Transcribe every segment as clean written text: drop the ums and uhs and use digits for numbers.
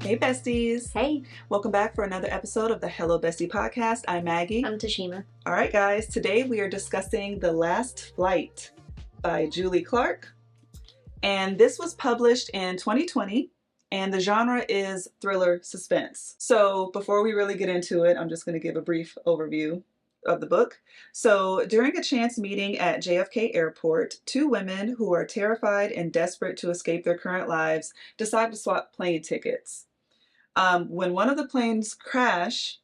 Hey besties! Hey, Welcome back for another episode of the Hello Bestie podcast. I'm Maggie. I'm Tashima. All right, guys, today we are discussing The Last Flight by Julie Clark. And this was published in 2020, and the genre is thriller suspense. So before we really get into it, I'm just going to give a brief overview of the book. So during a chance meeting at JFK Airport, two women who are terrified and desperate to escape their current lives decide to swap plane tickets. When one of the planes crash,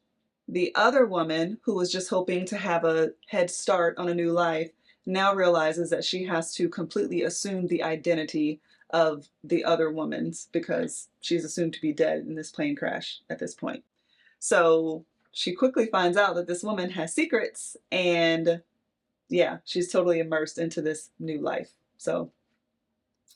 the other woman, who was just hoping to have a head start on a new life, now realizes that she has to completely assume the identity of the other woman's because she's assumed to be dead in this plane crash at this point. So she quickly finds out that this woman has secrets, and yeah, she's totally immersed into this new life. So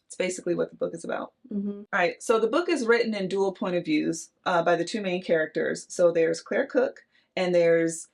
it's basically what the book is about. Mm-hmm. All right, so the book is written in dual point of views by the two main characters. So there's Claire Cook and there's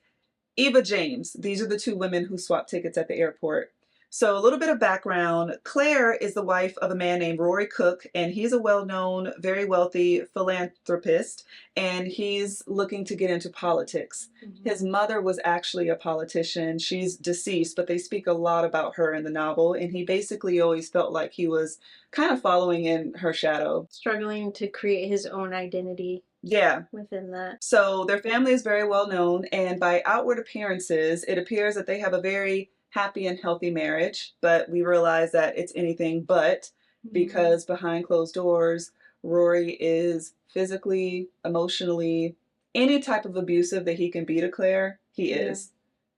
Eva James. These are the two women who swap tickets at the airport. So a little bit of background. Claire is the wife of a man named Rory Cook, and he's a well-known, very wealthy philanthropist, and he's looking to get into politics. Mm-hmm. His mother was actually a politician. She's deceased, but they speak a lot about her in the novel, and he basically always felt like he was kind of following in her shadow. Struggling to create his own identity. Yeah. Within that. So their family is very well known, and by outward appearances, it appears that they have a very happy and healthy marriage, but we realize that it's anything but, because behind closed doors, Rory is physically, emotionally, any type of abusive that he can be to Claire, he is.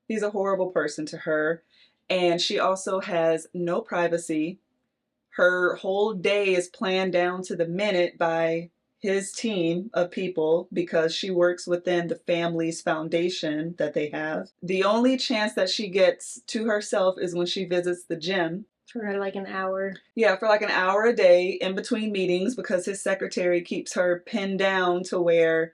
He's a horrible person to her, and she also has no privacy. Her whole day is planned down to the minute by his team of people because she works within the family's foundation that they have. The only chance that she gets to herself is when she visits the gym. For like an hour. Yeah, for like an hour a day in between meetings because his secretary keeps her pinned down to where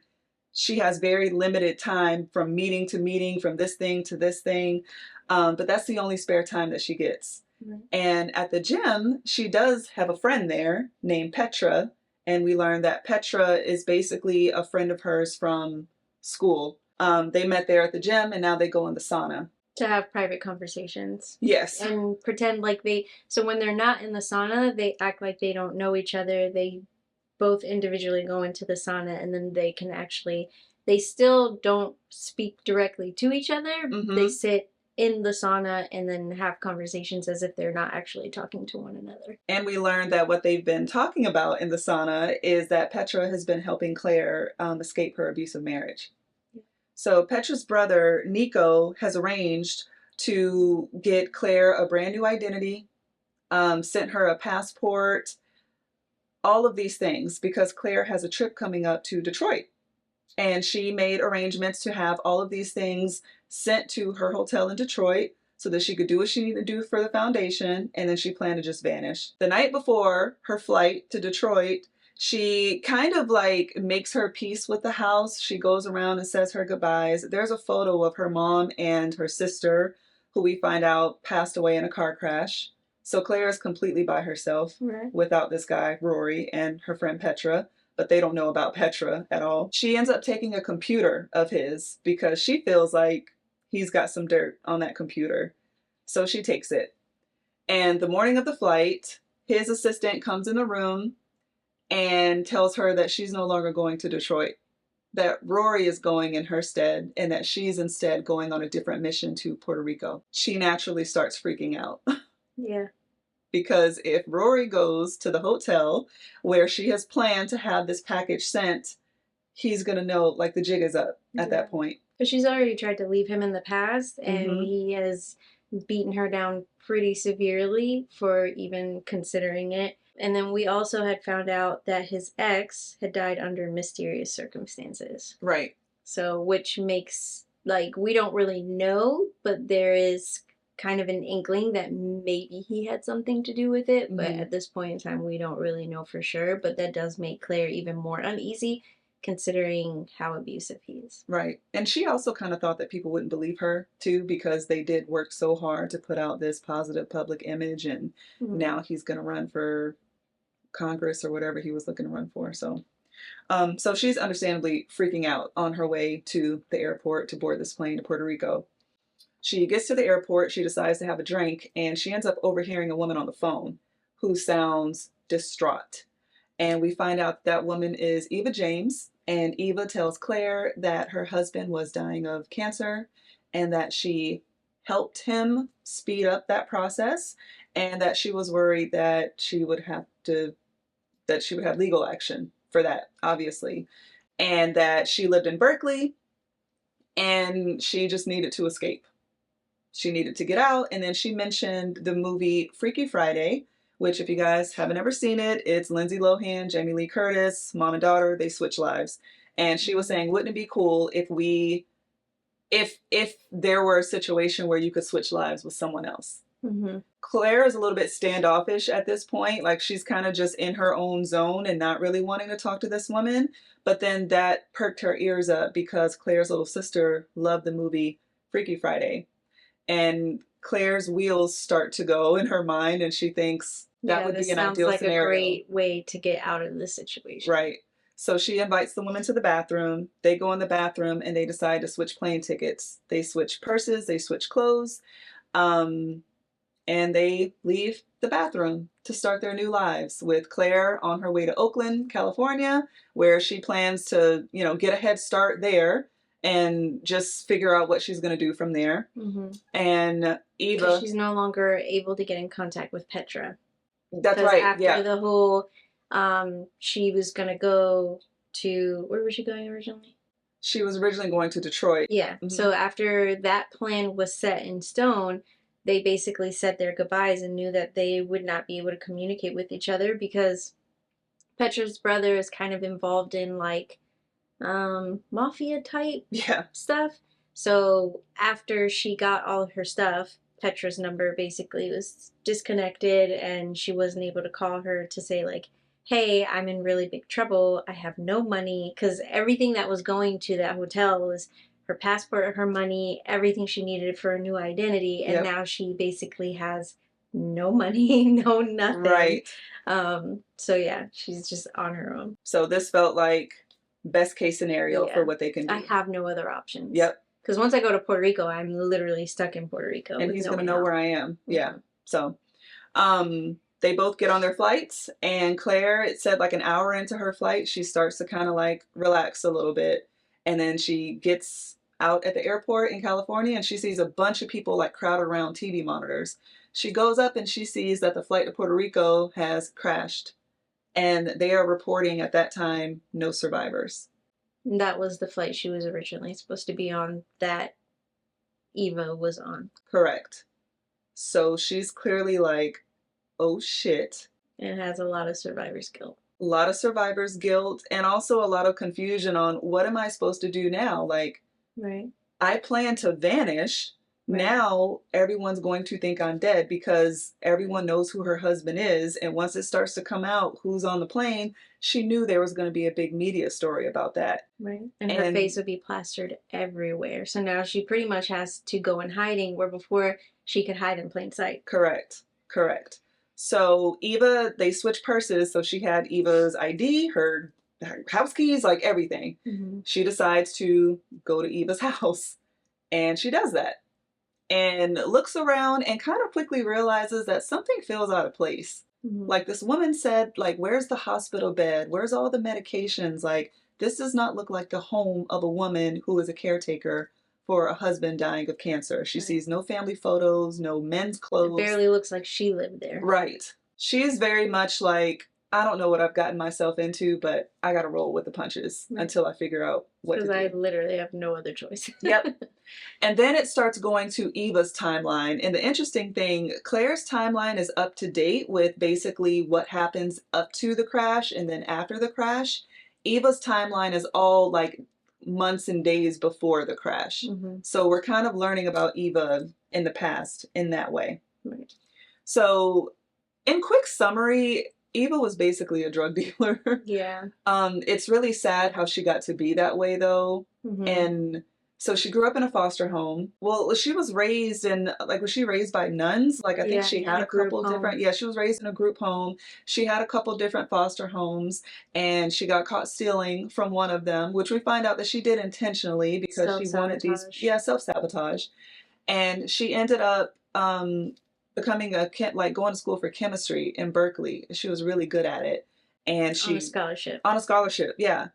she has very limited time from meeting to meeting, from this thing to this thing. But that's the only spare time that she gets. Right. And at the gym, she does have a friend there named Petra. And we learned that Petra is basically a friend of hers from school. They met there at the gym, and now they go in the sauna. To have private conversations. Yes. And pretend like so when they're not in the sauna, they act like they don't know each other. They both individually go into the sauna, and then they still don't speak directly to each other. Mm-hmm. They sit in the sauna and then have conversations as if they're not actually talking to one another. And we learned that what they've been talking about in the sauna is that Petra has been helping Claire escape her abusive marriage. Yeah. So Petra's brother, Nico, has arranged to get Claire a brand new identity, sent her a passport, all of these things, because Claire has a trip coming up to Detroit. And she made arrangements to have all of these things sent to her hotel in Detroit so that she could do what she needed to do for the foundation, and then she planned to just vanish. The night before her flight to Detroit, she kind of like makes her peace with the house. She goes around and says her goodbyes. There's a photo of her mom and her sister, who we find out passed away in a car crash. So Claire is completely by herself, right, without this guy, Rory, and her friend Petra. But they don't know about Petra at all. She ends up taking a computer of his because she feels like he's got some dirt on that computer. So she takes it. And the morning of the flight, his assistant comes in the room and tells her that she's no longer going to Detroit, that Rory is going in her stead, and that she's instead going on a different mission to Puerto Rico. She naturally starts freaking out. Yeah. Because if Rory goes to the hotel where she has planned to have this package sent, he's going to know, like, the jig is up at that point. But she's already tried to leave him in the past, and he has beaten her down pretty severely for even considering it. And then we also had found out that his ex had died under mysterious circumstances. Right. So, which makes, like, we don't really know, but there is kind of an inkling that maybe he had something to do with it, but at this point in time we don't really know for sure. But that does make Claire even more uneasy considering how abusive he is. Right. And she also kind of thought that people wouldn't believe her too, because they did work so hard to put out this positive public image, and now he's going to run for Congress or whatever he was looking to run for. So So she's understandably freaking out on her way to the airport to board this plane to Puerto Rico. She gets to the airport, she decides to have a drink, and she ends up overhearing a woman on the phone who sounds distraught. And we find out that woman is Eva James, and Eva tells Claire that her husband was dying of cancer and that she helped him speed up that process, and that she was worried that she would have legal action for that, obviously, and that she lived in Berkeley and she just needed to escape. She needed to get out, and then she mentioned the movie Freaky Friday, which, if you guys haven't ever seen it, it's Lindsay Lohan, Jamie Lee Curtis, mom and daughter, they switch lives. And she was saying, wouldn't it be cool if there were a situation where you could switch lives with someone else? Mm-hmm. Claire is a little bit standoffish at this point. Like, she's kind of just in her own zone and not really wanting to talk to this woman. But then that perked her ears up because Claire's little sister loved the movie Freaky Friday. And Claire's wheels start to go in her mind, and she thinks that would be an ideal scenario. This sounds like a great way to get out of this situation. Right. So she invites the woman to the bathroom. They go in the bathroom and they decide to switch plane tickets. They switch purses, they switch clothes, and they leave the bathroom to start their new lives, with Claire on her way to Oakland, California, where she plans to, get a head start there and just figure out what she's going to do from there. Mm-hmm. And Eva, she's no longer able to get in contact with Petra. That's right. After the whole, she was going to go to, where was she going originally? She was originally going to Detroit. Yeah. Mm-hmm. So after that plan was set in stone, they basically said their goodbyes and knew that they would not be able to communicate with each other because Petra's brother is kind of involved in mafia type stuff. So after she got all of her stuff, Petra's number basically was disconnected and she wasn't able to call her to say hey, I'm in really big trouble. I have no money, because everything that was going to that hotel was her passport, her money, everything she needed for a new identity. And now she basically has no money, no nothing. Right. So yeah, she's just on her own. So this felt like best case scenario for what they can do. I have no other options. Yep. Because once I go to Puerto Rico, I'm literally stuck in Puerto Rico. And he's going to know where I am. Mm-hmm. Yeah. So they both get on their flights, and Claire, it said an hour into her flight, she starts to kind of relax a little bit. And then she gets out at the airport in California and she sees a bunch of people crowded around TV monitors. She goes up and she sees that the flight to Puerto Rico has crashed. And they are reporting at that time no survivors. That was the flight she was originally supposed to be on that Eva was on. Correct. So she's clearly oh shit. And has a lot of survivor's guilt. A lot of survivor's guilt, and also a lot of confusion on what am I supposed to do now? Right. I plan to vanish. Right. Now everyone's going to think I'm dead because everyone knows who her husband is. And once it starts to come out who's on the plane, she knew there was going to be a big media story about that. Right. And her face would be plastered everywhere. So now she pretty much has to go in hiding, where before she could hide in plain sight. Correct. So Eva, they switched purses. So she had Eva's ID, her house keys, everything. Mm-hmm. She decides to go to Eva's house, and she does that. And looks around and kind of quickly realizes that something feels out of place. Mm-hmm. This woman said, where's the hospital bed? Where's all the medications? This does not look like the home of a woman who is a caretaker for a husband dying of cancer. She sees no family photos, no men's clothes. It barely looks like she lived there. Right. She's very much I don't know what I've gotten myself into, but I got to roll with the punches until I figure out what to do. Because I literally have no other choice. Yep. And then it starts going to Eva's timeline. And the interesting thing, Claire's timeline is up to date with basically what happens up to the crash and then after the crash. Eva's timeline is all months and days before the crash. Mm-hmm. So we're kind of learning about Eva in the past in that way. Right. So in quick summary, Eva was basically a drug dealer. Yeah. It's really sad how she got to be that way, though. Mm-hmm. And So she grew up in a foster home. Well, she was raised in, like, was she raised by nuns? Like, I think Yeah, she in had a a group couple home. different, yeah, she was raised in a group home. She had a couple different foster homes, and she got caught stealing from one of them, which we find out that she did intentionally because she wanted these, Self-sabotage. yeah, self-sabotage. And she ended up becoming like going to school for chemistry in Berkeley. She was really good at it. And On a she, scholarship. on a scholarship, yeah.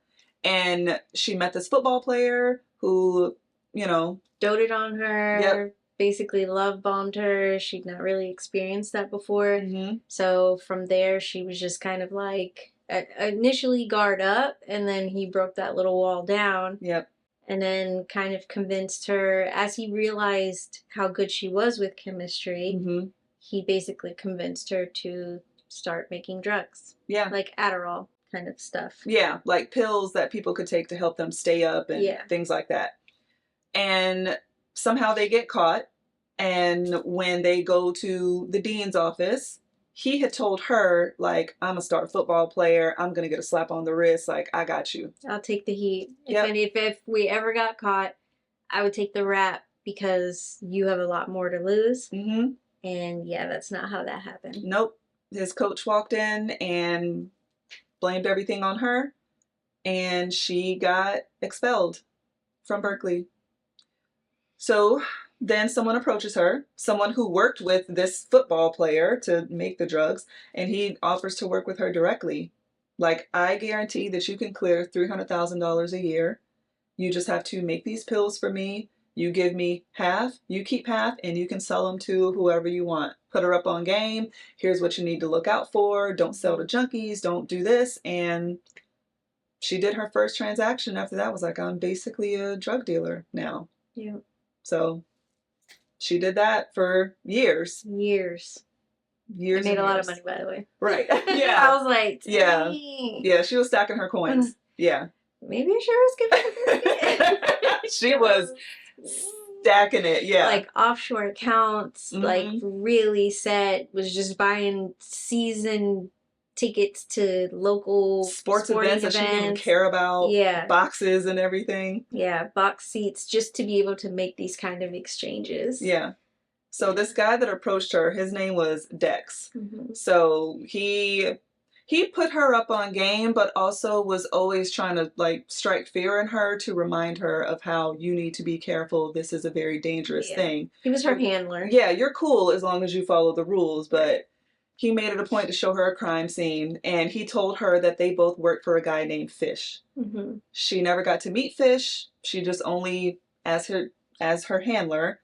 And she met this football player who, you know, Doted on yep. her, basically love bombed her. She'd not really experienced that before. Mm-hmm. So from there, she was just kind of like initially guard up, and then he broke that little wall down. Yep. And then kind of convinced her, as he realized how good she was with chemistry, Mm-hmm. he basically convinced her to start making drugs. Yeah. Like Adderall kind of stuff. Yeah, like pills that people could take to help them stay up and Yeah. things like that. And somehow they get caught. And when they go to the dean's office, he had told her, like, I'm a star football player. I'm going to get a slap on the wrist. Like, I got you. I'll take the heat. Yep. If we ever got caught, I would take the rap because you have a lot more to lose. Mm-hmm. And yeah, that's not how that happened. Nope. His coach walked in and blamed everything on her, and she got expelled from Berkeley. So then someone approaches her, someone who worked with this football player to make the drugs, and he offers to work with her directly. Like, I guarantee that you can clear $300,000 a year. You just have to make these pills for me. You give me half, you keep half, and you can sell them to whoever you want. Put her up on game. Here's what you need to look out for. Don't sell to junkies. Don't do this. And she did her first transaction after that. Was like, I'm basically a drug dealer now. Yeah. So she did that for years. Years. Years. I made a lot years. of money, by the way. Right. Yeah. I was like, dang. Yeah, she was stacking her coins. Yeah. Maybe I should risk it. She was stacking it, yeah. Like offshore accounts, like really set, was just buying season tickets to local sporting events that she didn't even care about. Yeah. Boxes and everything. Yeah, box seats just to be able to make these kind of exchanges. Yeah. So this guy that approached her, his name was Dex. Mm-hmm. So he put her up on game, but also was always trying to like strike fear in her to remind her of how you need to be careful. This is a very dangerous thing. He was her handler. Yeah, you're cool as long as you follow the rules, but he made it a point to show her a crime scene, and he told her that they both worked for a guy named Fish. Mm-hmm. She never got to meet Fish. She just only, as her handler,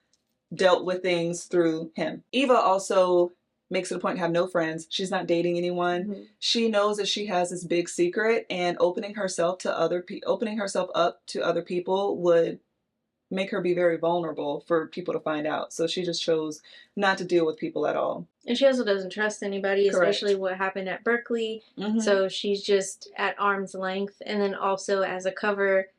dealt with things through him. Eva also makes it a point to have no friends. She's not dating anyone. Mm-hmm. She knows that she has this big secret, and opening herself up to other people would make her be very vulnerable for people to find out. So she just chose not to deal with people at all. And she also doesn't trust anybody, Correct. Especially what happened at Berkeley. Mm-hmm. So she's just at arm's length. And then also as a cover,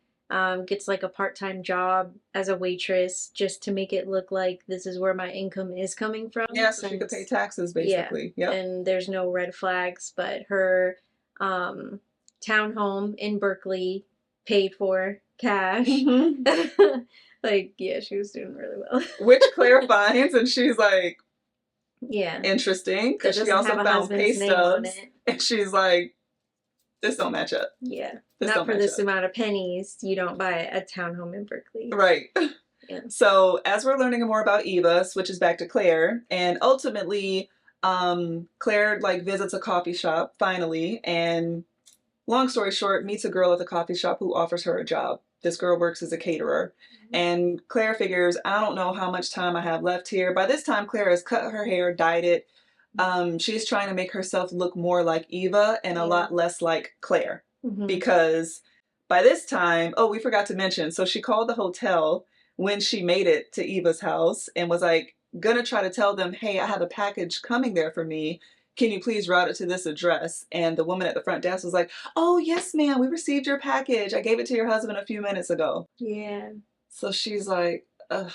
gets like a part-time job as a waitress just to make it look like this is where my income is coming from. Yeah, so she could pay taxes basically. Yeah. Yep. And there's no red flags, but her townhome in Berkeley paid for cash. Mm-hmm. Like, yeah, she was doing really well. Which Claire finds, and she's like, yeah, interesting, because she also found pay stubs, and she's like, this don't match up. Yeah, not for this amount of pennies. You don't buy a townhome in Berkeley. Right. Yeah. So as we're learning more about Eva, switches back to Claire, and ultimately, Claire like visits a coffee shop finally, and long story short, meets a girl at the coffee shop who offers her a job. This girl works as a caterer. And Claire figures, I don't know how much time I have left here. By this time, Claire has cut her hair, dyed it. She's trying to make herself look more like Eva and a lot less like Claire. Mm-hmm. Because by this time, we forgot to mention, so she called the hotel when she made it to Eva's house and was like, gonna try to tell them, hey, I have a package coming there for me. Can you please route it to this address? And the woman at the front desk was like, oh, yes, ma'am, we received your package. I gave it to your husband a few minutes ago. Yeah. So she's like, ugh.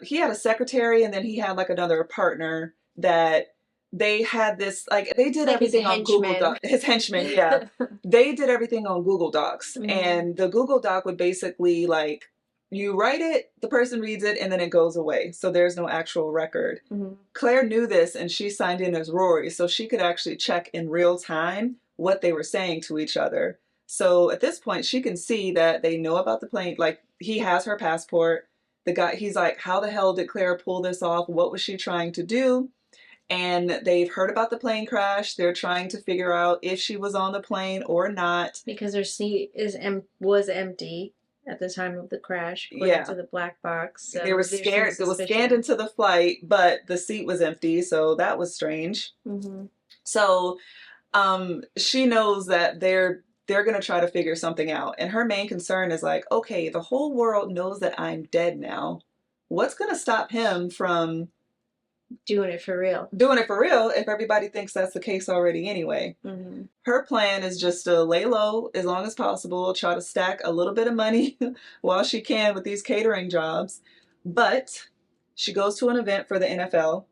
He had a secretary, and then he had like another partner that they had this, like, they did like everything on Google Docs. His henchman, yeah. They did everything on Google Docs. Mm-hmm. And the Google Doc would basically like you write it, the person reads it, and then it goes away. So there's no actual record. Mm-hmm. Claire knew this, and she signed in as Rory, so she could actually check in real time what they were saying to each other. So at this point, she can see that they know about the plane. Like, he has her passport. The guy, he's like, how the hell did Claire pull this off? What was she trying to do? And they've heard about the plane crash. They're trying to figure out if she was on the plane or not. Because her seat was empty at the time of the crash, according to the black box. So they were scared. It was scanned into the flight, but the seat was empty, so that was strange. Mm-hmm. So she knows that they're going to try to figure something out. And her main concern is like, okay, the whole world knows that I'm dead now. What's going to stop him from doing it for real if everybody thinks that's the case already anyway? Mm-hmm. Her plan is just to lay low as long as possible, try to stack a little bit of money while she can with these catering jobs. But she goes to an event for the NFL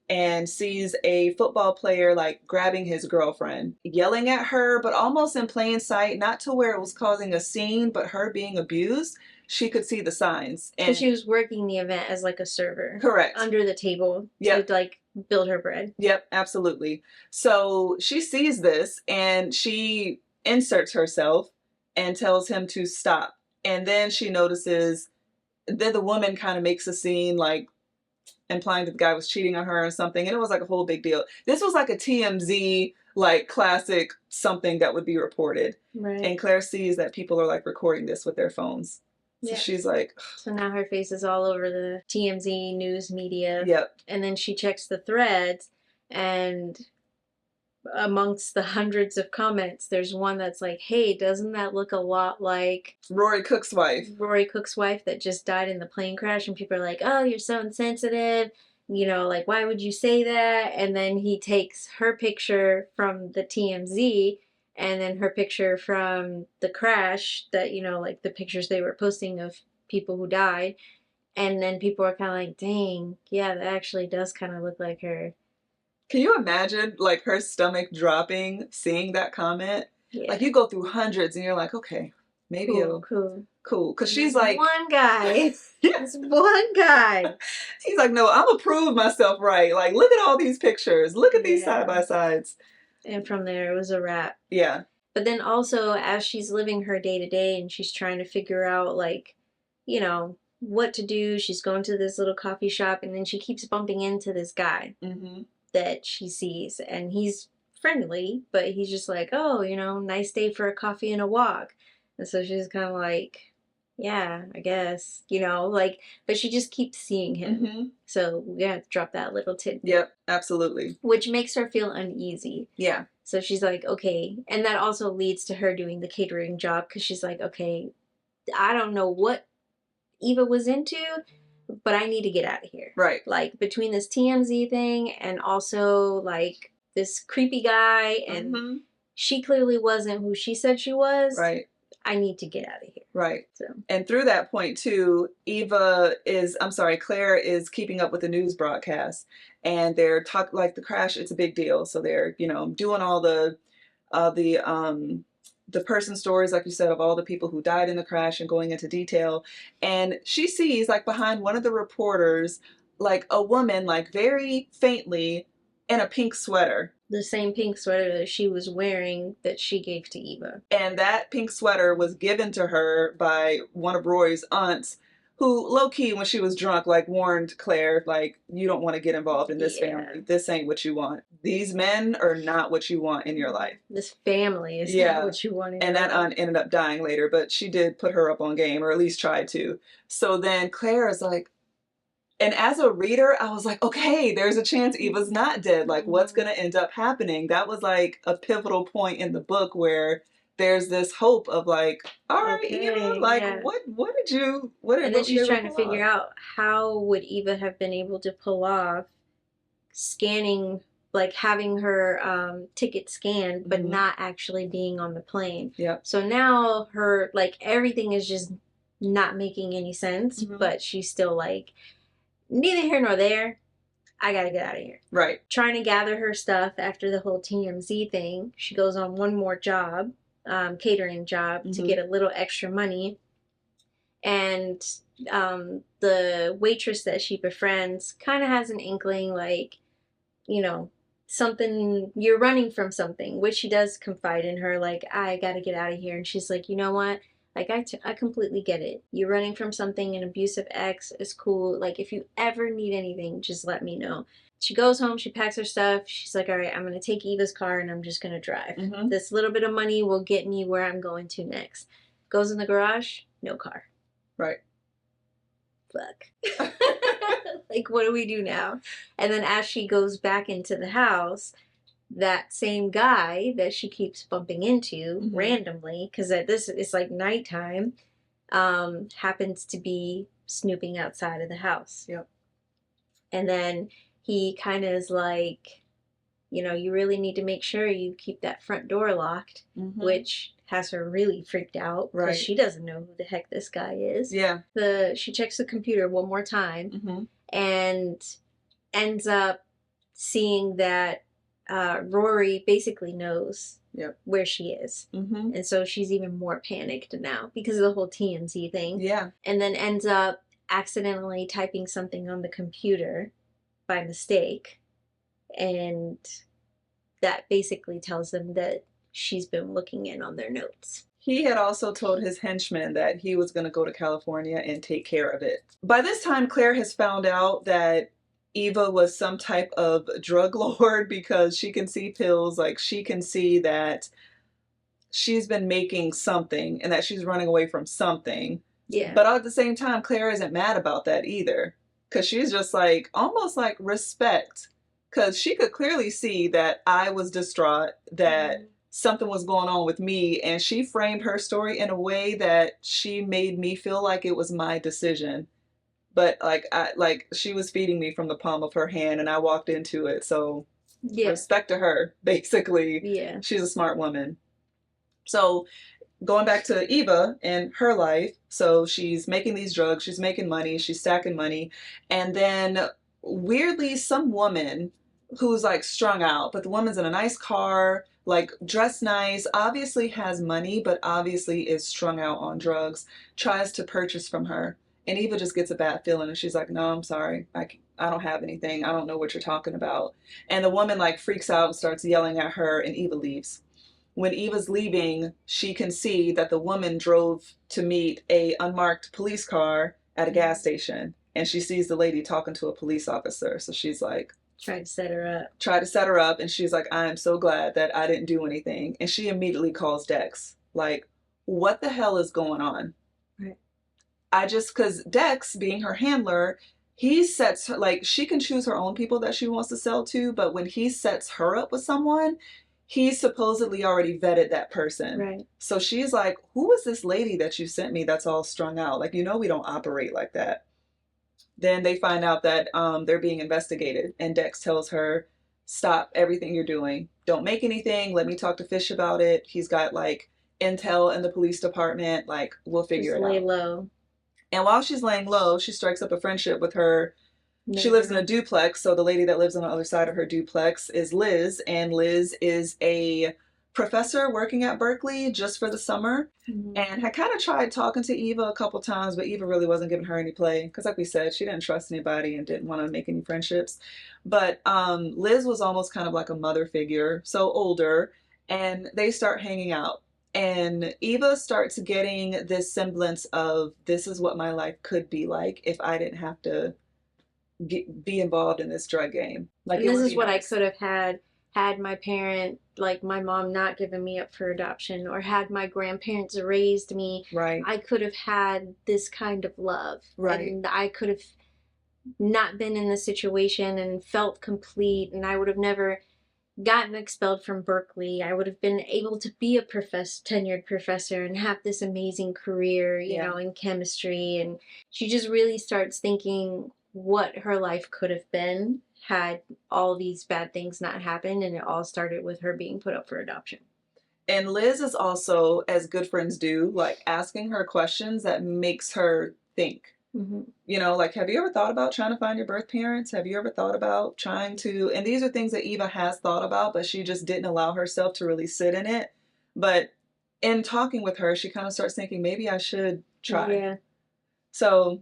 and sees a football player like grabbing his girlfriend, yelling at her, but almost in plain sight, not to where it was causing a scene, but her being abused. She could see the signs. And she was working the event as like a server. Correct. Under the table to like build her bread. Yep, absolutely. So she sees this and she inserts herself and tells him to stop. And then she notices, then the woman kind of makes a scene like implying that the guy was cheating on her or something. And it was like a whole big deal. This was like a TMZ, like classic something that would be reported. Right. And Claire sees that people are like recording this with their phones. So she's like... So now her face is all over the TMZ news media. Yep. And then she checks the threads, and amongst the hundreds of comments, there's one that's like, hey, doesn't that look a lot like Rory Cook's wife? Rory Cook's wife that just died in the plane crash. And people are like, oh, you're so insensitive. You know, like, why would you say that? And then he takes her picture from the TMZ and then her picture from the crash that, you know, like the pictures they were posting of people who died. And then people are kind of like, dang, yeah, that actually does kind of look like her. Can you imagine, like, her stomach dropping, seeing that comment? Yeah. Like, you go through hundreds and you're like, okay, maybe it'll... Cool. Because she's like... one guy. It's one guy. He's like, no, I'm gonna prove myself right. Like, look at all these pictures. Look at these side-by-sides. And from there, it was a wrap. Yeah. But then also, as she's living her day-to-day and she's trying to figure out, like, you know, what to do, she's going to this little coffee shop, and then she keeps bumping into this guy that she sees. And he's friendly, but he's just like, oh, you know, nice day for a coffee and a walk. And so she's kind of like, yeah, I guess, you know, like, but she just keeps seeing him. So we have to drop that little tidbit. Yep, absolutely. Which makes her feel uneasy. Yeah. So she's like, okay. And that also leads to her doing the catering job, because she's like, okay, I don't know what Eva was into, but I need to get out of here. Right. Like, between this TMZ thing and also, like, this creepy guy, and she clearly wasn't who she said she was. Right. I need to get out of here. Right. So. And through that point, too, Claire is keeping up with the news broadcast. And they're like the crash, it's a big deal. So they're, you know, doing all the person stories, like you said, of all the people who died in the crash and going into detail. And she sees, like, behind one of the reporters, like, a woman, like, very faintly in a pink sweater. The same pink sweater that she was wearing that she gave to Eva. And that pink sweater was given to her by one of Rory's aunts, who, low-key, when she was drunk, like, warned Claire, like, you don't want to get involved in this family. This ain't what you want. These men are not what you want in your life. This family is not what you want in your life. And that aunt ended up dying later, but she did put her up on game, or at least tried to. So then Claire is like, and as a reader, I was like, okay, there's a chance Eva's not dead. Like, what's going to end up happening? That was like a pivotal point in the book where there's this hope of like, all right, Eva, like, what did you... And then she's trying to figure out how would Eva have been able to pull off scanning, like having her ticket scanned, but not actually being on the plane. Yep. So now her, like, everything is just not making any sense, but she's still like, neither here nor there. I gotta get out of here. Right. Trying to gather her stuff after the whole TMZ thing. She goes on one more job, catering job, to get a little extra money. And the waitress that she befriends kind of has an inkling, like, you know, something, you're running from something, which she does confide in her, like, I gotta get out of here. And she's like, you know what? Like, I completely get it. You're running from something, an abusive ex is cool. Like, if you ever need anything, just let me know. She goes home, she packs her stuff. She's like, all right, I'm going to take Eva's car and I'm just going to drive. Mm-hmm. This little bit of money will get me where I'm going to next. Goes in the garage, no car. Right. Fuck. Like, what do we do now? And then as she goes back into the house, that same guy that she keeps bumping into randomly, because at this it's like nighttime, happens to be snooping outside of the house. Yep. And then he kind of is like, you know, you really need to make sure you keep that front door locked, which has her really freaked out because she doesn't know who the heck this guy is. Yeah. She checks the computer one more time and ends up seeing that Rory basically knows where she is. And so she's even more panicked now because of the whole TMZ thing. Yeah. And then ends up accidentally typing something on the computer by mistake. And that basically tells them that she's been looking in on their notes. He had also told his henchmen that he was going to go to California and take care of it. By this time, Claire has found out that Eva was some type of drug lord because she can see pills, like she can see that she's been making something and that she's running away from something. Yeah. But at the same time, Claire isn't mad about that either because she's just like, almost like respect, because she could clearly see that I was distraught, that something was going on with me, and she framed her story in a way that she made me feel like it was my decision. But like she was feeding me from the palm of her hand and I walked into it. So respect to her, basically. Yeah. She's a smart woman. So going back to Eva and her life, so she's making these drugs, she's making money, she's stacking money, and then weirdly some woman who's like strung out, but the woman's in a nice car, like dressed nice, obviously has money, but obviously is strung out on drugs, tries to purchase from her. And Eva just gets a bad feeling and she's like, no, I'm sorry. I don't have anything. I don't know what you're talking about. And the woman like freaks out and starts yelling at her and Eva leaves. When Eva's leaving, she can see that the woman drove to meet a unmarked police car at a gas station. And she sees the lady talking to a police officer. So she's like, Try to set her up. And she's like, I am so glad that I didn't do anything. And she immediately calls Dex. Like, what the hell is going on? Right. Because Dex, being her handler, he sets her, like, she can choose her own people that she wants to sell to, but when he sets her up with someone, he supposedly already vetted that person. Right. So she's like, who is this lady that you sent me that's all strung out? Like, you know, we don't operate like that. Then they find out that they're being investigated, and Dex tells her, stop everything you're doing. Don't make anything. Let me talk to Fish about it. He's got, like, intel in the police department. Like, we'll figure it out. Lay low. And while she's laying low, she strikes up a friendship with her. She lives in a duplex, so the lady that lives on the other side of her duplex is Liz, and Liz is a professor working at Berkeley just for the summer, and had kind of tried talking to Eva a couple times, but Eva really wasn't giving her any play, because like we said, she didn't trust anybody and didn't want to make any friendships. But Liz was almost kind of like a mother figure, so older, and they start hanging out. And Eva starts getting this semblance of, this is what my life could be like if I didn't have to be involved in this drug game. Like, and this is what nice. I could have had my parent, like my mom, not given me up for adoption, or had my grandparents raised me. Right. I could have had this kind of love. Right. And I could have not been in this situation and felt complete, and I would have never gotten expelled from Berkeley. I would have been able to be a tenured professor and have this amazing career, you know, in chemistry. And she just really starts thinking what her life could have been had all these bad things not happened, and it all started with her being put up for adoption. And Liz is also, as good friends do, like asking her questions that makes her think. You know, like, have you ever thought about trying to find your birth parents? Have you ever thought about trying to, and these are things that Eva has thought about, but she just didn't allow herself to really sit in it. But in talking with her, she kind of starts thinking, maybe I should try. Yeah. So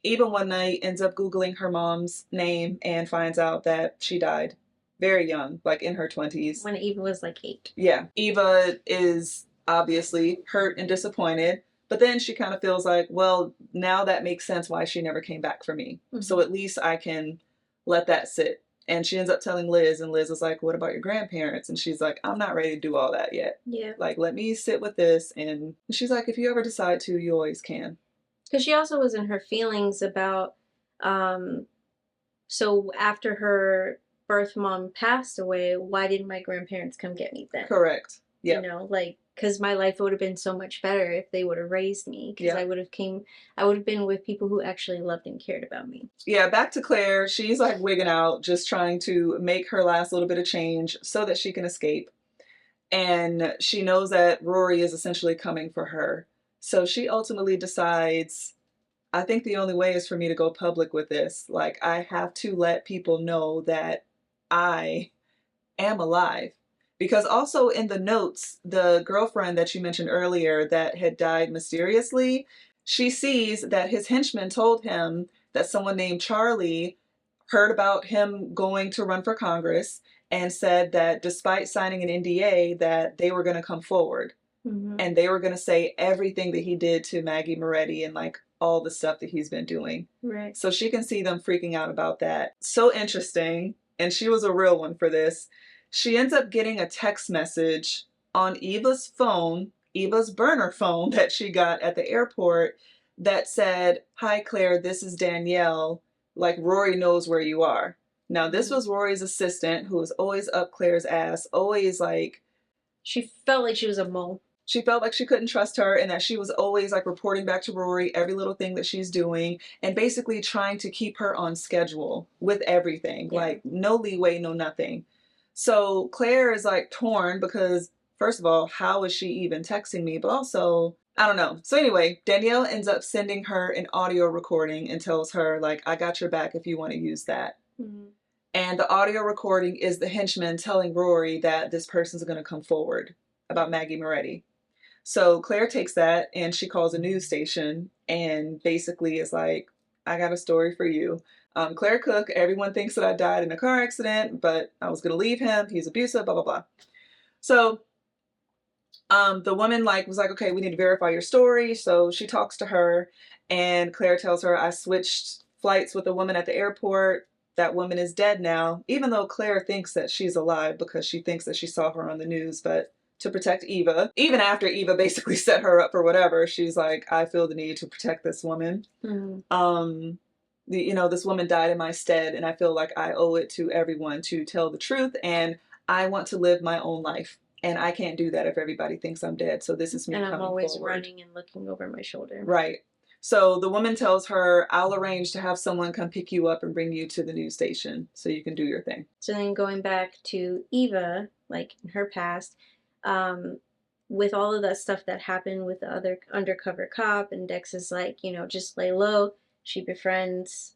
Eva one night ends up Googling her mom's name and finds out that she died very young, like in her 20s. When Eva was like 8. Yeah. Eva is obviously hurt and disappointed, but then she kind of feels like, well, now that makes sense why she never came back for me. Mm-hmm. So at least I can let that sit. And she ends up telling Liz, and Liz is like, what about your grandparents? And she's like, I'm not ready to do all that yet. Yeah. Like, let me sit with this. And she's like, if you ever decide to, you always can. Because she also was in her feelings about, so after her birth mom passed away, why didn't my grandparents come get me then? Correct. Yeah. You know, like, because my life would have been so much better if they would have raised me. Because Yeah. I would have been with people who actually loved and cared about me. Yeah, back to Claire. She's like wigging out, just trying to make her last little bit of change so that she can escape. And she knows that Rory is essentially coming for her. So she ultimately decides, I think the only way is for me to go public with this. Like, I have to let people know that I am alive. Because also in the notes, the girlfriend that you mentioned earlier that had died mysteriously, she sees that his henchman told him that someone named Charlie heard about him going to run for Congress and said that despite signing an NDA that they were going to come forward. Mm-hmm. And they were going to say everything that he did to Maggie Moretti and like all the stuff that he's been doing. Right. So she can see them freaking out about that. So interesting. And she was a real one for this. She ends up getting a text message on Eva's phone, Eva's burner phone that she got at the airport that said, "Hi Claire, this is Danielle. Like, Rory knows where you are." Now this was Rory's assistant who was always up Claire's ass, always like, she felt like she was a mole. She felt like she couldn't trust her and that she was always like reporting back to Rory every little thing that she's doing and basically trying to keep her on schedule with everything. Yeah. Like no leeway, no nothing. So Claire is like torn because first of all, how is she even texting me? But also, I don't know. So anyway, Danielle ends up sending her an audio recording and tells her like, I got your back if you want to use that. Mm-hmm. And the audio recording is the henchman telling Rory that this person's going to come forward about Maggie Moretti. So Claire takes that and she calls a news station and basically is like, I got a story for you. Claire Cook, everyone thinks that I died in a car accident, but I was going to leave him. He's abusive, blah, blah, blah. So the woman was like, okay, we need to verify your story. So she talks to her and Claire tells her, I switched flights with a woman at the airport. That woman is dead now, even though Claire thinks that she's alive because she thinks that she saw her on the news, but to protect Eva. Even after Eva basically set her up for whatever, she's like, I feel the need to protect this woman. Mm-hmm. This woman died in my stead, and I feel like I owe it to everyone to tell the truth, and I want to live my own life. And I can't do that if everybody thinks I'm dead. So this is me coming forward. And I'm always running and looking over my shoulder. Right. So the woman tells her, I'll arrange to have someone come pick you up and bring you to the news station so you can do your thing. So then going back to Eva, like in her past, with all of that stuff that happened with the other undercover cop, and Dex is like, just lay low. She befriends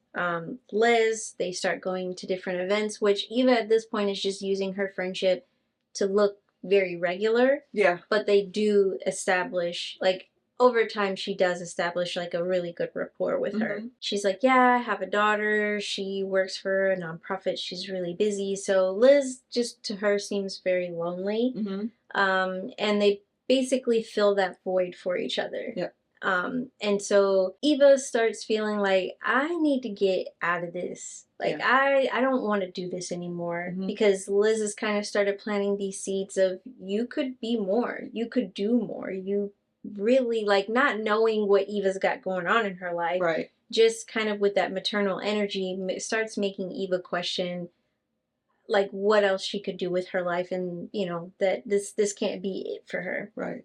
Liz. They start going to different events, which Eva at this point is just using her friendship to look very regular. Yeah. But they do establish, over time, she does establish a really good rapport with her. She's like, yeah, I have a daughter. She works for a nonprofit. She's really busy. So Liz just to her seems very lonely. Mm-hmm. And they basically fill that void for each other. Yeah. And so Eva starts feeling like, I need to get out of this. I don't want to do this anymore. Mm-hmm. Because Liz has kind of started planting these seeds of, you could be more. You could do more. You really not knowing what Eva's got going on in her life. Right. Just kind of with that maternal energy starts making Eva question what else she could do with her life, and that this can't be it for her. Right.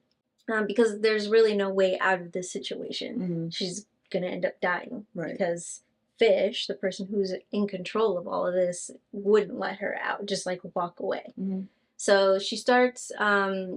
Because there's really no way out of this situation. Mm-hmm. She's gonna end up dying. Right. Because Fish, the person who's in control of all of this, wouldn't let her out, just walk away. Mm-hmm. So she starts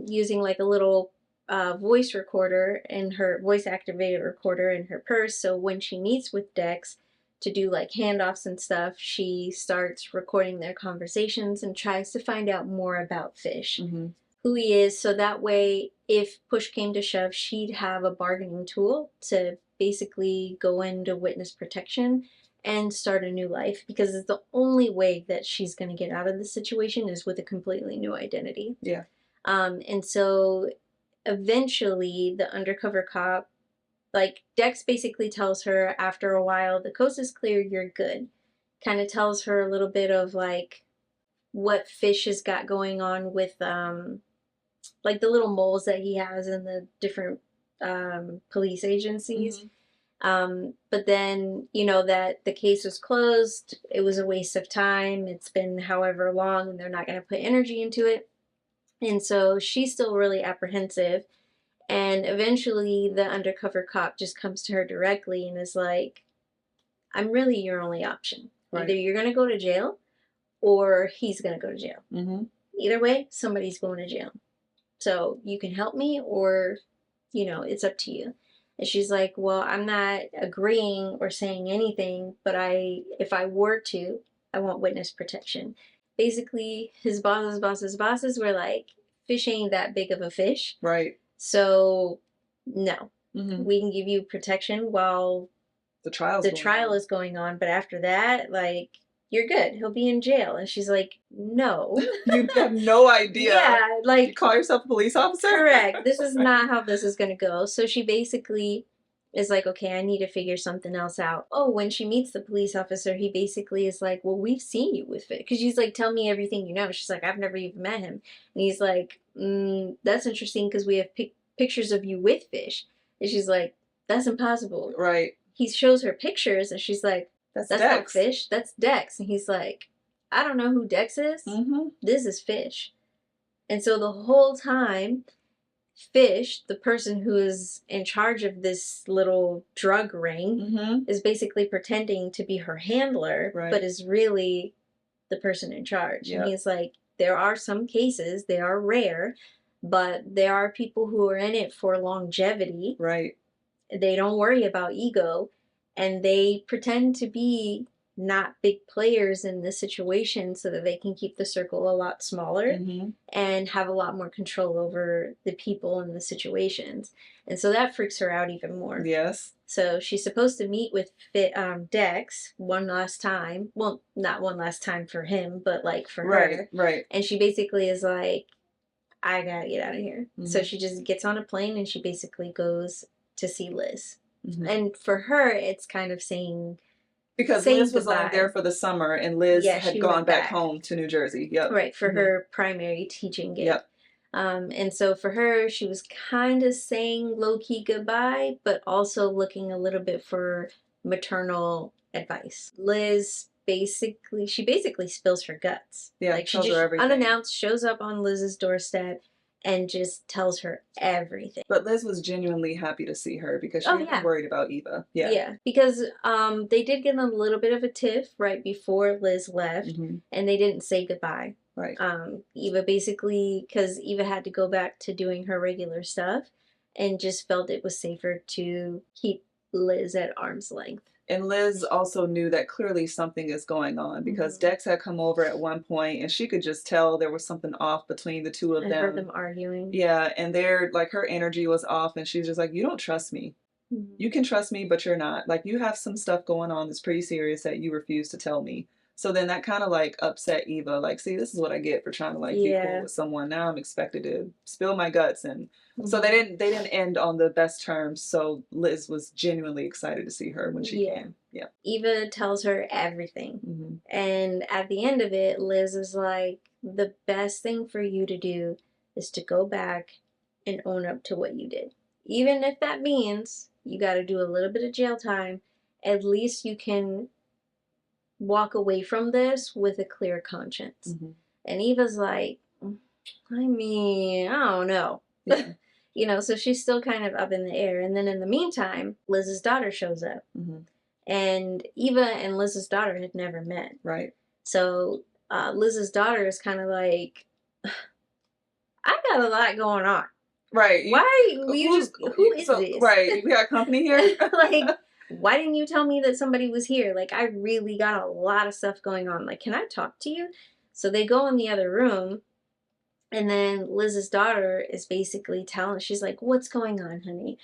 using a little voice recorder in her voice activated recorder in her purse. So when she meets with Dex to do handoffs and stuff, she starts recording their conversations and tries to find out more about Fish, mm-hmm. who he is. So that way, if push came to shove, she'd have a bargaining tool to basically go into witness protection and start a new life, because it's the only way that she's going to get out of this situation is with a completely new identity. Yeah. And so eventually the undercover cop, like, Dex basically tells her after a while, the coast is clear, you're good. Kind of tells her a little bit of like what Fish has got going on with like the little moles that he has in the different police agencies. Mm-hmm. But then, you know, that the case was closed, it was a waste of time, it's been however long, and they're not going to put energy into it. And so she's still really apprehensive. And eventually the undercover cop just comes to her directly and is like, I'm really your only option. Right. Either you're going to go to jail or he's going to go to jail. Mm-hmm. Either way, somebody's going to jail. So you can help me, or, you know, it's up to you. And she's like, well, I'm not agreeing or saying anything, but if I were to, I want witness protection. Basically, his bosses were like, Fish ain't that big of a fish. Right. So, no. Mm-hmm. We can give you protection while the trial is going on, but after that, like, you're good. He'll be in jail. And she's like, no. You have no idea. Yeah, like... You call yourself a police officer? Correct. This is not how this is going to go. So she basically is like, okay, I need to figure something else out. Oh, when she meets the police officer, he basically is like, well, we've seen you with Fish. Because she's like, tell me everything you know. She's like, I've never even met him. And he's like, that's interesting because we have pictures of you with Fish. And she's like, that's impossible. Right. He shows her pictures and she's like, that's not Fish, that's Dex. And he's like, I don't know who Dex is. Mm-hmm. This is Fish. And so the whole time, Fish, the person who is in charge of this little drug ring, mm-hmm. is basically pretending to be her handler, right. but is really the person in charge. Yep. And he's like, there are some cases, they are rare, but there are people who are in it for longevity. Right. They don't worry about ego, and they pretend to be not big players in this situation so that they can keep the circle a lot smaller mm-hmm. and have a lot more control over the people and the situations. And so that freaks her out even more. Yes. So she's supposed to meet with Dex one last time. Well, not one last time for him, but like for her. Right. And she basically is like, I gotta get out of here. Mm-hmm. So she just gets on a plane and she basically goes to see Liz. Mm-hmm. And for her, it's kind of saying... Because Liz was only there for the summer, and Liz had gone back home to New Jersey. Yep. Right, for mm-hmm. her primary teaching gig. Yep. And so for her, she was kind of saying low-key goodbye, but also looking a little bit for maternal advice. Liz basically spills her guts. Yeah, like she just unannounced shows up on Liz's doorstep and just tells her everything. But Liz was genuinely happy to see her because she was worried about Eva. Yeah. Yeah, because they did get a little bit of a tiff right before Liz left, mm-hmm. and they didn't say goodbye. Right. Eva basically, because Eva had to go back to doing her regular stuff and just felt it was safer to keep Liz at arm's length. And Liz also knew that clearly something is going on because mm-hmm. Dex had come over at one point and she could just tell there was something off between the two of them. I heard them arguing. Yeah, and they're like, her energy was off and she's just like, you don't trust me. Mm-hmm. You can trust me, but you're not. Like, you have some stuff going on that's pretty serious that you refuse to tell me. So then that kind of like upset Eva. Like, see, this is what I get for trying to like be cool with someone. Now I'm expected to spill my guts, and mm-hmm. so they didn't end on the best terms. So Liz was genuinely excited to see her when she came. Yeah. Eva tells her everything, mm-hmm. and at the end of it, Liz is like, the best thing for you to do is to go back and own up to what you did, even if that means you got to do a little bit of jail time. At least you can walk away from this with a clear conscience. Mm-hmm. And Eva's like, I mean, I don't know. Yeah. You know, so she's still kind of up in the air. And then in the meantime, Liz's daughter shows up. Mm-hmm. And Eva and Liz's daughter had never met. Right. So Liz's daughter is kind of like, I got a lot going on. Right. Who is this? Right. We got company here? Like, why didn't you tell me that somebody was here? Like, I really got a lot of stuff going on. Like, can I talk to you? So they go in the other room, and then Liz's daughter is basically she's like, what's going on, honey?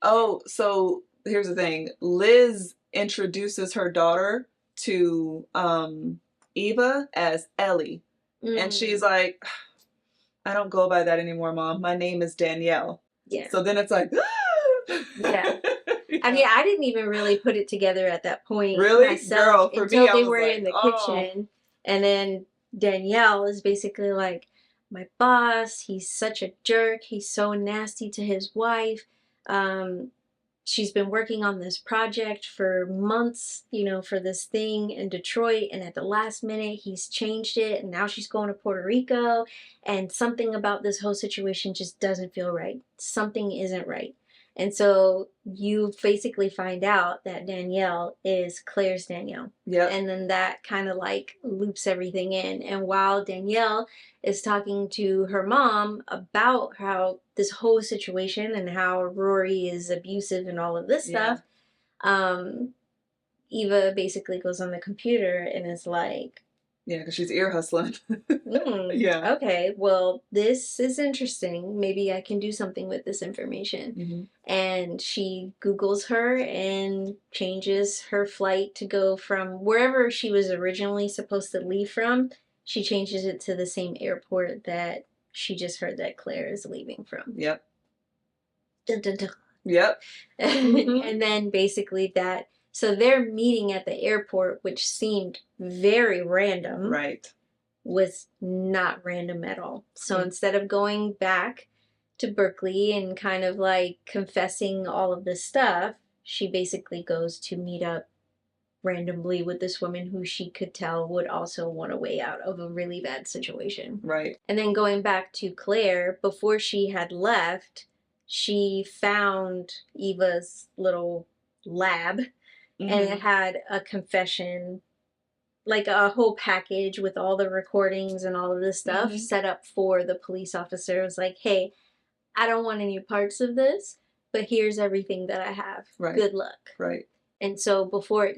Oh, so here's the thing. Liz introduces her daughter to Eva as Ellie. And she's like, I don't go by that anymore, Mom. My name is Danielle. Yeah. So then it's like, yeah. I mean, I didn't even really put it together at that point really? myself. Girl, for until me, I they was were like, in the oh. kitchen. And then Danielle is basically like, my boss, he's such a jerk. He's so nasty to his wife. She's been working on this project for months, you know, for this thing in Detroit. And at the last minute, he's changed it. And now she's going to Puerto Rico. And something about this whole situation just doesn't feel right. Something isn't right. And so you basically find out that Danielle is Claire's Danielle. Yep. And then that kind of like loops everything in. And while Danielle is talking to her mom about how this whole situation and how Rory is abusive and all of this stuff, Eva basically goes on the computer and is like, yeah, because she's ear hustling. Yeah. Okay, well, this is interesting. Maybe I can do something with this information. Mm-hmm. And she Googles her and changes her flight to go from wherever she was originally supposed to leave from. She changes it to the same airport that she just heard that Claire is leaving from. Yep. Dun, dun, dun. Yep. And then basically that, so they're meeting at the airport, which seemed very random. Right. Was not random at all. So instead of going back to Berkeley and kind of like confessing all of this stuff, she basically goes to meet up randomly with this woman who she could tell would also want a way out of a really bad situation. Right. And then going back to Claire, before she had left, she found Eva's little lab and it had a confession, like a whole package with all the recordings and all of this stuff set up for the police officer. It was like, hey, I don't want any parts of this, but here's everything that I have. Right. Good luck. Right. And so before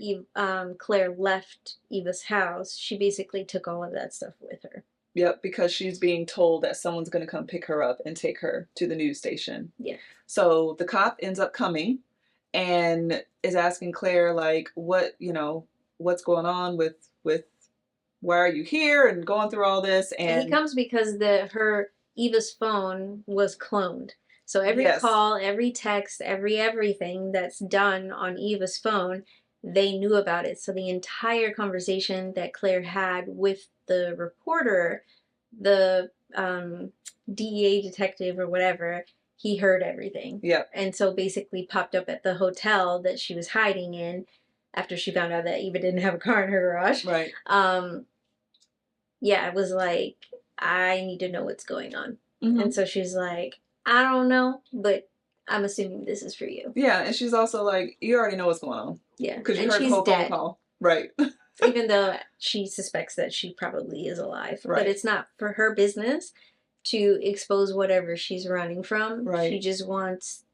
Claire left Eva's house, she basically took all of that stuff with her. Yep, because she's being told that someone's going to come pick her up and take her to the news station. Yeah. So the cop ends up coming and is asking Claire, like, what, you know, what's going on with why are you here, and going through all this. And he comes because Eva's phone was cloned. So every call, every text, everything that's done on Eva's phone, they knew about it. So the entire conversation that Claire had with the reporter, the DEA detective or whatever, he heard everything. Yeah. And so basically popped up at the hotel that she was hiding in after she found out that Eva didn't have a car in her garage. Right. Yeah, it was like, I need to know what's going on. And so she's like, I don't know, but I'm assuming this is for you. Yeah, and she's also like, you already know what's going on. Yeah. Because you heard the whole phone call. Right. Even though she suspects that she probably is alive. Right. But it's not for her business to expose whatever she's running from. Right. She just wants,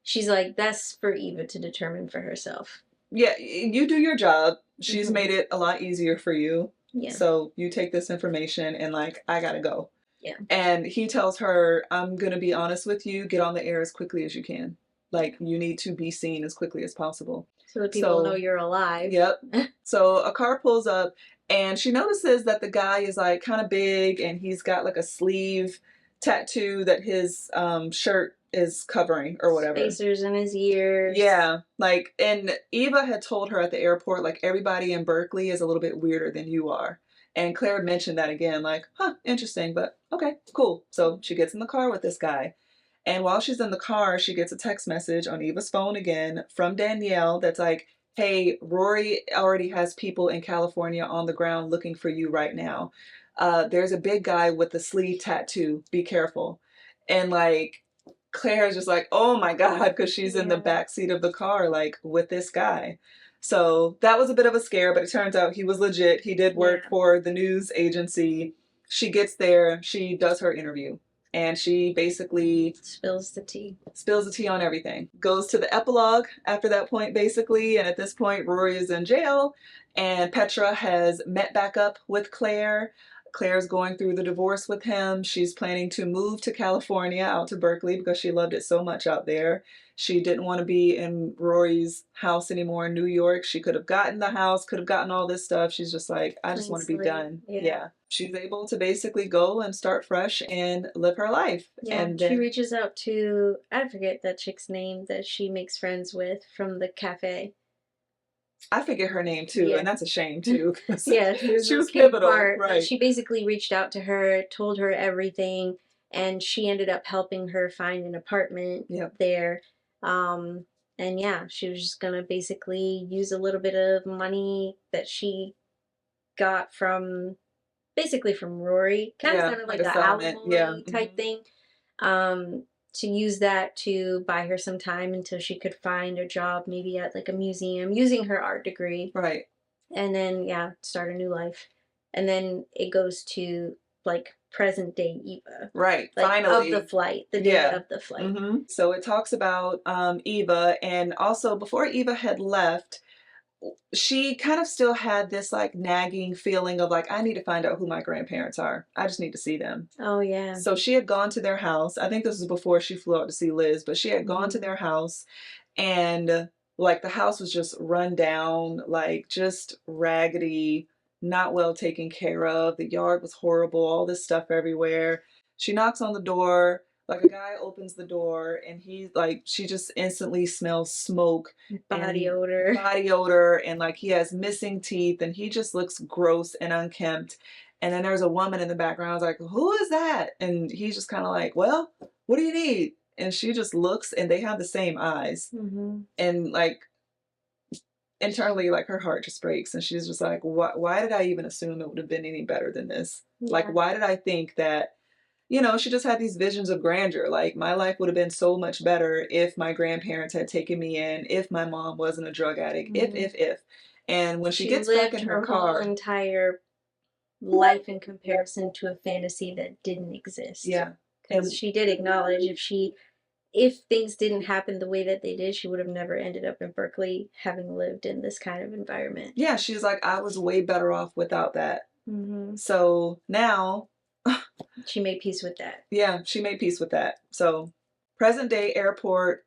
she's like, that's for Eva to determine for herself. Yeah, you do your job. She's made it a lot easier for you. Yeah. So you take this information and like, I gotta go. Yeah. And he tells her, I'm gonna be honest with you, get on the air as quickly as you can. Like, you need to be seen as quickly as possible. So that people know you're alive. Yep. So a car pulls up and she notices that the guy is like kind of big and he's got like a sleeve tattoo that his shirt is covering or whatever. Spacers in his ears. Yeah. Like, and Eva had told her at the airport, like, everybody in Berkeley is a little bit weirder than you are. And Claire mentioned that again, like, huh, interesting, but okay, cool. So she gets in the car with this guy. And while she's in the car, she gets a text message on Eva's phone again from Danielle that's like, hey, Rory already has people in California on the ground looking for you right now. There's a big guy with a sleeve tattoo. Be careful. And like, Claire's just like, oh my God, because she's in the back seat of the car, like, with this guy. So that was a bit of a scare, but it turns out he was legit. He did work for the news agency. She gets there, she does her interview, and she basically spills the tea. Spills the tea on everything. Goes to the epilogue after that point, basically, and at this point, Rory is in jail, and Petra has met back up with Claire. Claire's going through the divorce with him. She's planning to move to California, out to Berkeley, because she loved it so much out there. She didn't want to be in Rory's house anymore in New York. She could have gotten the house, could have gotten all this stuff. She's just like, I just Clean want to be slate. done. Yeah. Yeah. She's able to basically go and start fresh and live her life. Yeah, And she then reaches out to, I forget that chick's name that she makes friends with from the cafe. I forget her name too, Yeah. and that's a shame too. 'Cause Yeah, she was a key pivotal, part, but right? she basically reached out to her, told her everything, and she ended up helping her find an apartment Yep. there. And yeah, she was just gonna basically use a little bit of money that she got from basically from Rory, kind of Yeah, sounded like like a a settlement. Yeah. alimony type thing. To use that to buy her some time until she could find a job, maybe at like a museum, using her art degree, Right. and then yeah, start a new life. And then it goes to like present day Eva, Right. like Finally. of the flight, the day Yeah. of the flight. So it talks about Eva, and also before Eva had left, she kind of still had this like nagging feeling of like, I need to find out who my grandparents are. I just need to see them. Oh yeah. So she had gone to their house. I think this was before she flew out to see Liz, but she had gone to their house, and like the house was just run down, like just raggedy, not well taken care of. The yard was horrible, all this stuff everywhere. She knocks on the door, like a guy opens the door, and he's like, she just instantly smells smoke, Body and odor. body odor, and like he has missing teeth, and he just looks gross and unkempt. And then there's a woman in the background. I was like, who is that? And he's just kind of like, well, what do you need? And she just looks, and they have the same eyes. And like internally, like her heart just breaks, and she's just like, why did I even assume it would have been any better than this? Yeah. Like, why did I think that, she just had these visions of grandeur. Like, my life would have been so much better if my grandparents had taken me in, if my mom wasn't a drug addict, if. And when she gets back in her car, whole entire life in comparison to a fantasy that didn't exist. yeah. Because she did acknowledge if things didn't happen the way that they did, she would have never ended up in Berkeley having lived in this kind of environment. Yeah, she's like, I was way better off without that. So now she made peace with that. Yeah, she made peace with that. So present day airport,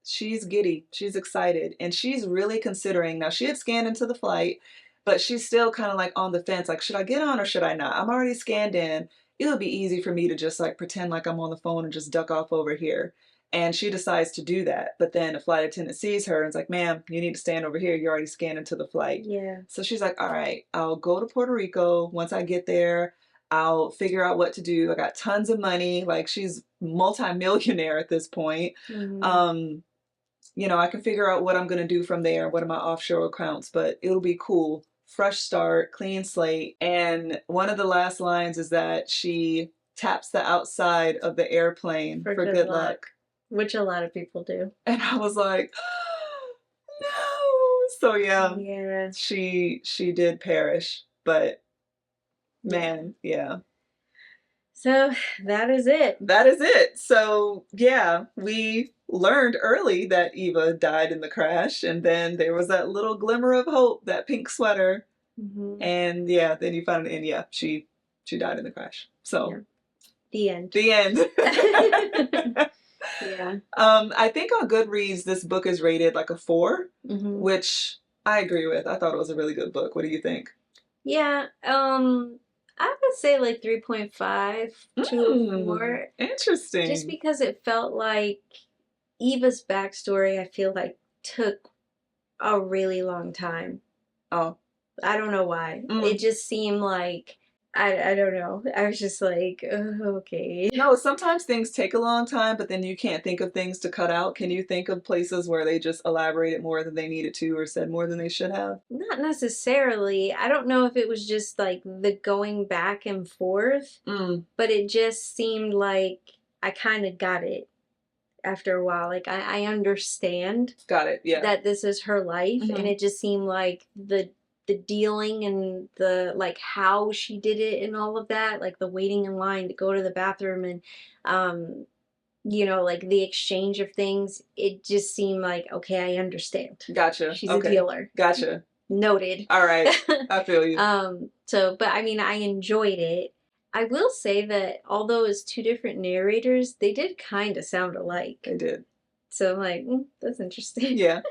she's giddy, she's excited, and she's really considering. Now she had scanned into the flight, but she's still kind of like on the fence, like, should I get on or should I not? I'm already scanned in. It would be easy for me to just like pretend like I'm on the phone and just duck off over here. And she decides to do that. But then a flight attendant sees her and is like, ma'am, you need to stand over here. You're already scanned into the flight. Yeah. So she's like, all right, I'll go to Puerto Rico. Once I get there, I'll figure out what to do. I got tons of money. Like, she's multi-millionaire at this point. I can figure out what I'm going to do from there, what are my offshore accounts, but it'll be cool. Fresh start, clean slate. And one of the last lines is that she taps the outside of the airplane for good luck. Which a lot of people do. And I was like, no. So yeah. She did perish, but man, yeah. So that is it. That is it. So yeah, we learned early that Eva died in the crash, and then there was that little glimmer of hope, that pink sweater. And yeah, then you found it, and yeah, she died in the crash. So the end. The end. Yeah. I think on Goodreads this book is rated like a 4, which I agree with. I thought it was a really good book. What do you think? Yeah, I would say like 3.5 to 4. Interesting. Just because it felt like Eva's backstory, I feel like, took a really long time. Oh. I don't know why. It just seemed like, I don't know. I was just like, oh, okay. No, sometimes things take a long time, but then you can't think of things to cut out. Can you think of places where they just elaborated more than they needed to, or said more than they should have? Not necessarily. I don't know if it was just like the going back and forth, but it just seemed like I kind of got it after a while. Like I understand. Got it, yeah. That this is her life, and it just seemed like the dealing and the like how she did it and all of that, like the waiting in line to go to the bathroom and like the exchange of things, it just seemed like, okay, I understand. Gotcha. She's a dealer. Gotcha. noted. All right. I feel you. But I mean, I enjoyed it. I will say that although it's two different narrators, they did kind of sound alike. They did. So I'm like, that's interesting. Yeah.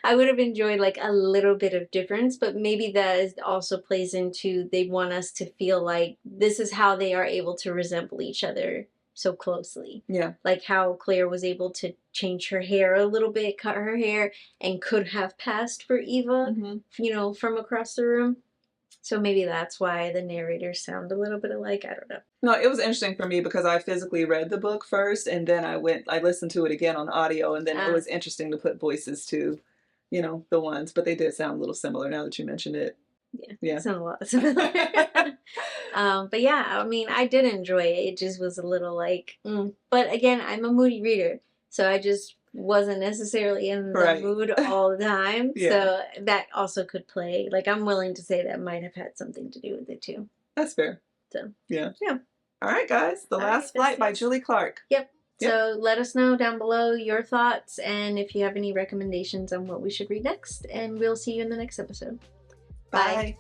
I would have enjoyed like a little bit of difference, but maybe that also plays into they want us to feel like this is how they are able to resemble each other so closely. Yeah. Like how Claire was able to change her hair a little bit, cut her hair, and could have passed for Eva, you know, from across the room. So maybe that's why the narrators sound a little bit alike. I don't know. No, it was interesting for me because I physically read the book first, and then I listened to it again on audio, and then it was interesting to put voices to, you know, the ones, but they did sound a little similar now that you mentioned it. Yeah. Sound a lot similar. But yeah, I mean, I did enjoy it. It just was a little like, But again, I'm a moody reader, so I just wasn't necessarily in the mood all the time. So that also could play. Like, I'm willing to say that might have had something to do with it too. That's fair. So yeah. All right, guys. The Last Flight by Julie Clark. Yep. So let us know down below your thoughts and if you have any recommendations on what we should read next. And we'll see you in the next episode. Bye.